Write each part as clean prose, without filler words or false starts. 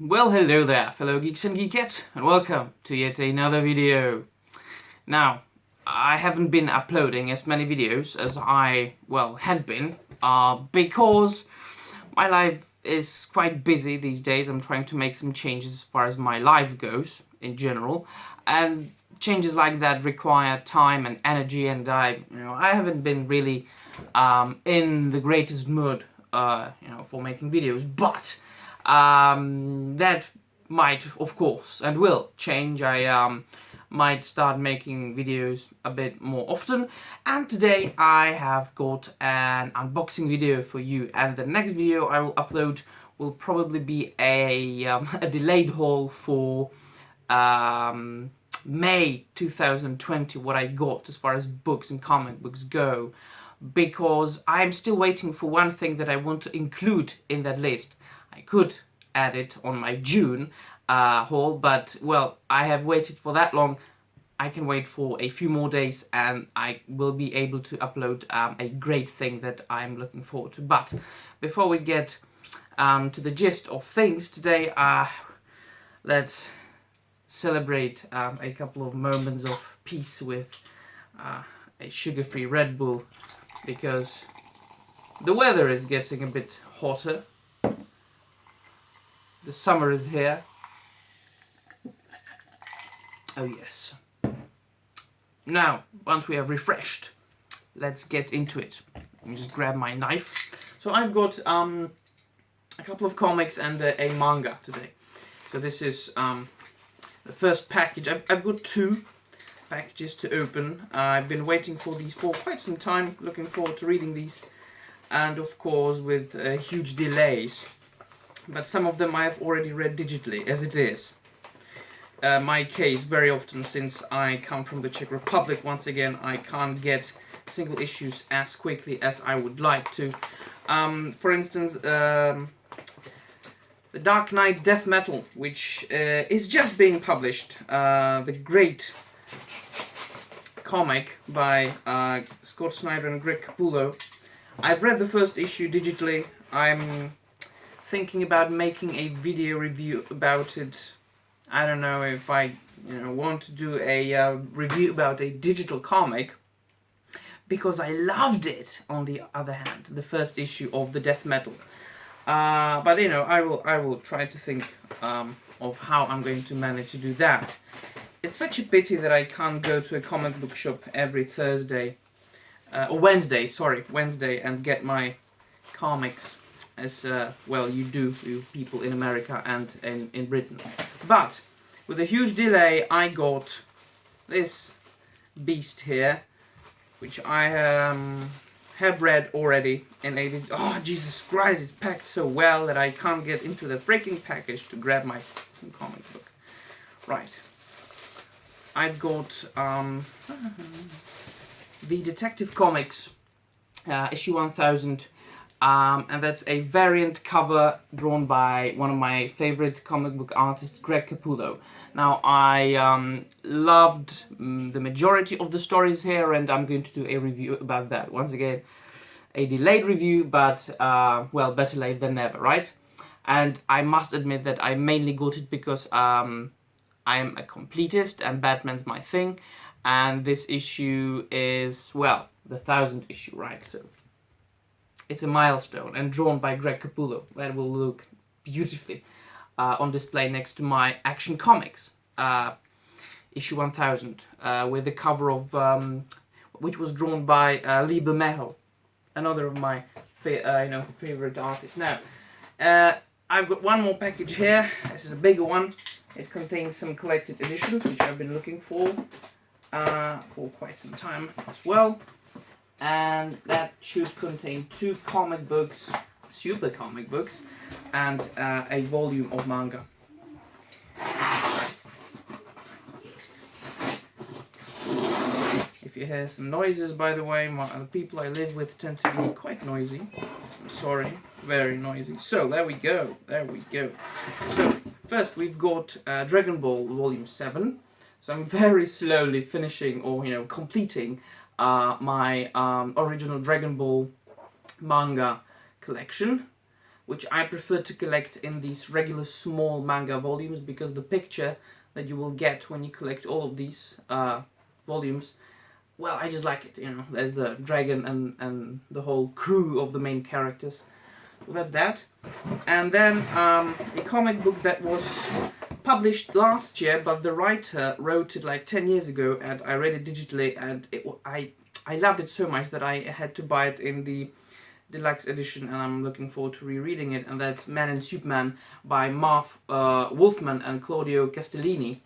Well, hello there, fellow geeks and geekettes, and welcome to yet another video. Now, I haven't been uploading as many videos as I, had been, because my life is quite busy these days. I'm trying to make some changes as far as my life goes, in general, and changes like that require time and energy, and I haven't been really in the greatest mood, for making videos, but that might, of course, and will change. I might start making videos a bit more often, and today I have got an unboxing video for you, and the next video I will upload will probably be a delayed haul for May 2020, what I got as far as books and comic books go, because I'm still waiting for one thing that I want to include in that list. I could add it on my June haul, but well, I have waited for that long. I can wait for a few more days and I will be able to upload a great thing that I'm looking forward to. But before we get to the gist of things today, let's celebrate a couple of moments of peace with a sugar-free Red Bull, because the weather is getting a bit hotter. The summer is here. Oh yes. Now, once we have refreshed, let's get into it. Let me just grab my knife. So I've got a couple of comics and a manga today. So this is the first package. I've got two packages to open. I've been waiting for these for quite some time, looking forward to reading these, and of course with huge delays. But some of them I have already read digitally, as it is my case very often, since I come from the Czech Republic. Once again, I can't get single issues as quickly as I would like to. For instance, The Dark Knight's Death Metal, which is just being published, the great comic by Scott Snyder and Greg Capullo. I've read the first issue digitally. I'm thinking about making a video review about it. I don't know if I want to do a review about a digital comic, because I loved it, on the other hand, the first issue of the Death Metal. But I will try to think of how I'm going to manage to do that. It's such a pity that I can't go to a comic book shop every Thursday, or Wednesday, and get my comics, as well you do, you people in America and in Britain. But with a huge delay, I got this beast here, which I have read already, and oh Jesus Christ, it's packed so well that I can't get into the freaking package to grab my comic book. Right, I've got the Detective Comics issue 1000, and that's a variant cover drawn by one of my favorite comic book artists, Greg Capullo. Now, I loved the majority of the stories here, and I'm going to do a review about that. Once again, a delayed review, but well, better late than never, right? And I must admit that I mainly got it because I'm a completist and Batman's my thing, and this issue is, well, the 1000th issue, right? So it's a milestone, and drawn by Greg Capullo. That will look beautifully on display next to my Action Comics issue 1000, with the cover of which was drawn by Liebe Mehel, another of my favorite artists. Now, I've got one more package here. This is a bigger one. It contains some collected editions, which I've been looking for quite some time as well. And that should contain two comic books, super comic books, and a volume of manga. If you hear some noises, by the way, the people I live with tend to be quite noisy. I'm sorry, very noisy. So there we go. So first we've got Dragon Ball Volume 7. So I'm very slowly finishing, or completing my original Dragon Ball manga collection, which I prefer to collect in these regular small manga volumes, because the picture that you will get when you collect all of these volumes, well, I just like it, you know. There's the dragon and the whole crew of the main characters. So that's that. And then a comic book that was published last year, but the writer wrote it like 10 years ago, and I read it digitally, and I loved it so much that I had to buy it in the deluxe edition, and I'm looking forward to rereading it. And that's Man and Superman by Marv Wolfman and Claudio Castellini.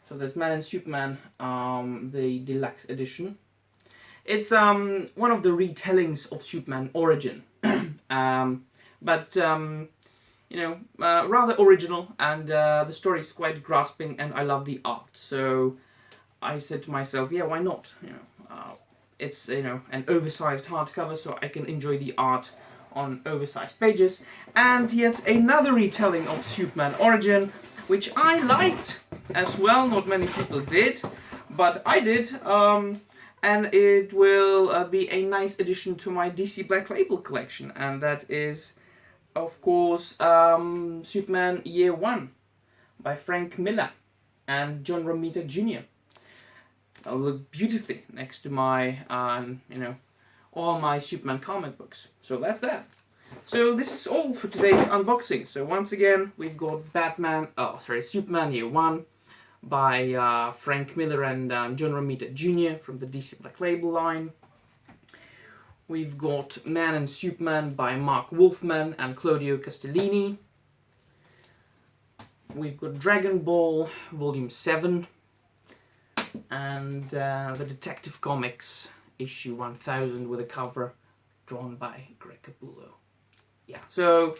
So that's Man and Superman, the deluxe edition. It's one of the retellings of Superman origin, but you know, rather original, and the story is quite grasping, and I love the art. So I said to myself, yeah, why not? You know, it's, you know, an oversized hardcover, so I can enjoy the art on oversized pages. And yet another retelling of Superman origin, which I liked as well. Not many people did, but I did. And it will be a nice addition to my DC Black Label collection, and that is, of course, Superman Year One by Frank Miller and John Romita Jr. That'll look beautifully next to my, you know, all my Superman comic books. So that's that. So this is all for today's unboxing. So once again, we've got Superman Year One by Frank Miller and John Romita Jr. from the DC Black Label line. We've got Man and Superman by Mark Wolfman and Claudio Castellini. We've got Dragon Ball Volume 7 and the Detective Comics issue 1000 with a cover drawn by Greg Capullo. Yeah, so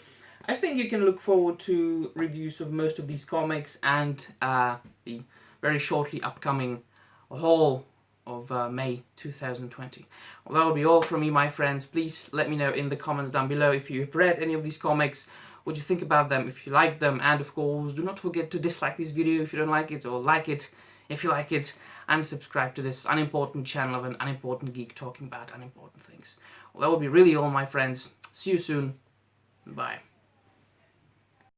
I think you can look forward to reviews of most of these comics and the very shortly upcoming haul of May 2020. Well, that will be all from me, my friends. Please let me know in the comments down below if you've read any of these comics, what you think about them, if you like them, and of course, do not forget to dislike this video if you don't like it, or like it if you like it, and subscribe to this unimportant channel of an unimportant geek talking about unimportant things. Well, that will be really all, my friends. See you soon. Bye.